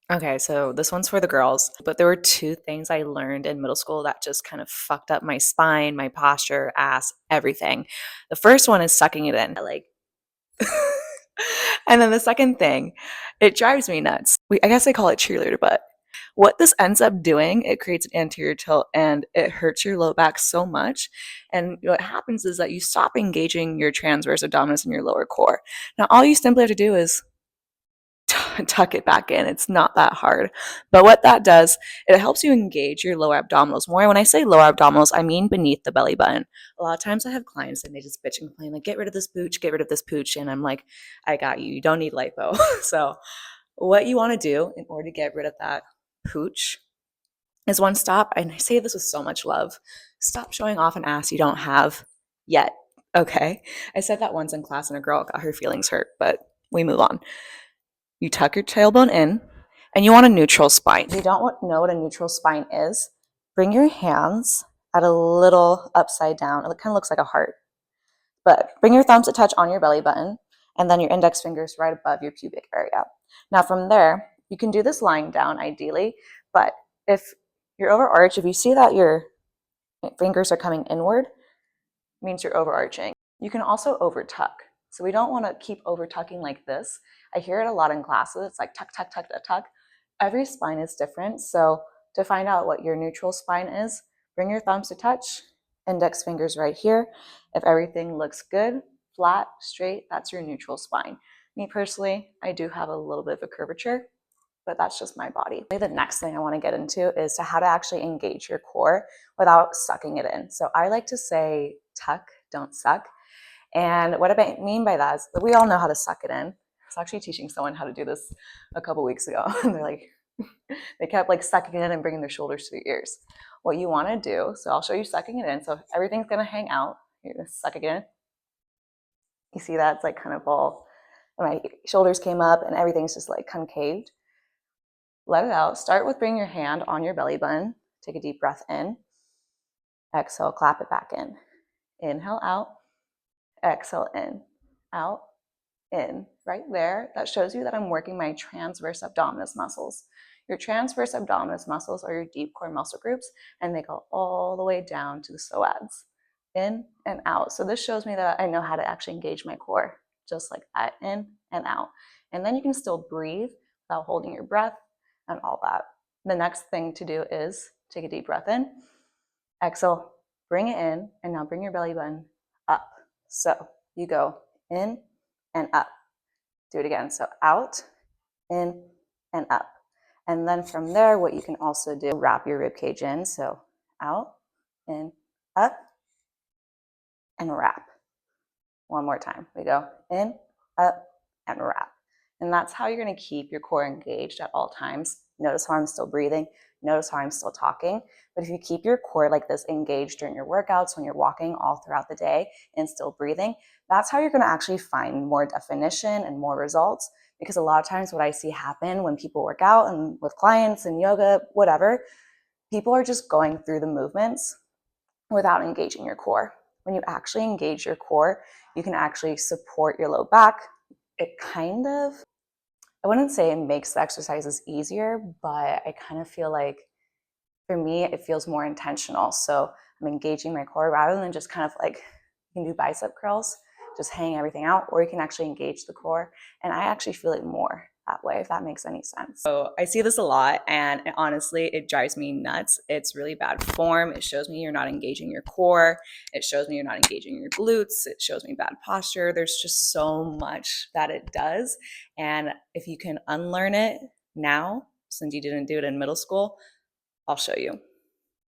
Okay, so this one's for the girls, but there were two things I learned in middle school that just kind of fucked up my spine, my posture, ass, everything. The first one is sucking it in. Like, and then the second thing, it drives me nuts. I guess I call it cheerleader butt. What this ends up doing, it creates an anterior tilt and it hurts your low back so much. And what happens is that you stop engaging your transverse abdominis and your lower core. Now, all you simply have to do is tuck it back in. It's not that hard. But what that does, it helps you engage your lower abdominals more. When I say lower abdominals, I mean beneath the belly button. A lot of times I have clients and they just bitch and complain, like, get rid of this pooch, get rid of this pooch. And I'm like, I got you. You don't need lipo. So, what you want to do in order to get rid of that pooch is one, stop. And I say this with so much love, stop showing off an ass you don't have yet. Okay. I said that once in class and a girl got her feelings hurt, but we move on. You tuck your tailbone in and you want a neutral spine. If you don't know what a neutral spine is, bring your hands at a little upside down. It kind of looks like a heart. But bring your thumbs to touch on your belly button and then your index fingers right above your pubic area. Now from there, you can do this lying down ideally, but if you're overarched, if you see that your fingers are coming inward, it means you're overarching. You can also over tuck. So we don't want to keep over tucking like this. I hear it a lot in classes. It's like tuck, tuck, tuck, tuck, tuck. Every spine is different. So to find out what your neutral spine is, bring your thumbs to touch, index fingers right here. If everything looks good, flat, straight, that's your neutral spine. Me personally, I do have a little bit of a curvature, but that's just my body. The next thing I want to get into is to how to actually engage your core without sucking it in. So I like to say tuck, don't suck. And what I mean by that is that we all know how to suck it in. I was actually teaching someone how to do this a couple weeks ago. And they're like, they kept like sucking it in and bringing their shoulders to their ears. What you want to do, so I'll show you sucking it in. So everything's going to hang out. You're going to suck it in. You see that? It's like kind of all, my shoulders came up and everything's just like concaved. Let it out. Start with bringing your hand on your belly button. Take a deep breath in. Exhale, clap it back in. Inhale out. Exhale in. Out. In. Right there. That shows you that I'm working my transverse abdominis muscles. Your transverse abdominis muscles are your deep core muscle groups, and they go all the way down to the psoas. In and out. So this shows me that I know how to actually engage my core, just like that, in and out. And then you can still breathe without holding your breath and all that. The next thing to do is take a deep breath in, exhale, bring it in, and now bring your belly button up. So you go in and up. Do it again. So out, in, and up. And then from there, what you can also do, wrap your rib cage in. So out, in, up, and wrap. One more time. We go in, up, and wrap. And that's how you're going to keep your core engaged at all times. Notice how I'm still breathing. Notice how I'm still talking. But if you keep your core like this engaged during your workouts, when you're walking all throughout the day and still breathing, that's how you're going to actually find more definition and more results. Because a lot of times what I see happen when people work out and with clients and yoga, whatever, people are just going through the movements without engaging your core. When you actually engage your core, you can actually support your low back. It kind of, I wouldn't say it makes the exercises easier, but I kind of feel like for me, it feels more intentional. So I'm engaging my core rather than just kind of like, you can do bicep curls, just hang everything out, or you can actually engage the core. And I actually feel it more that way, if that makes any sense. So I see this a lot, and honestly, it drives me nuts. It's really bad form. It shows me you're not engaging your core. It shows me you're not engaging your glutes. It shows me bad posture. There's just so much that it does. And if you can unlearn it now, since you didn't do it in middle school, I'll show you.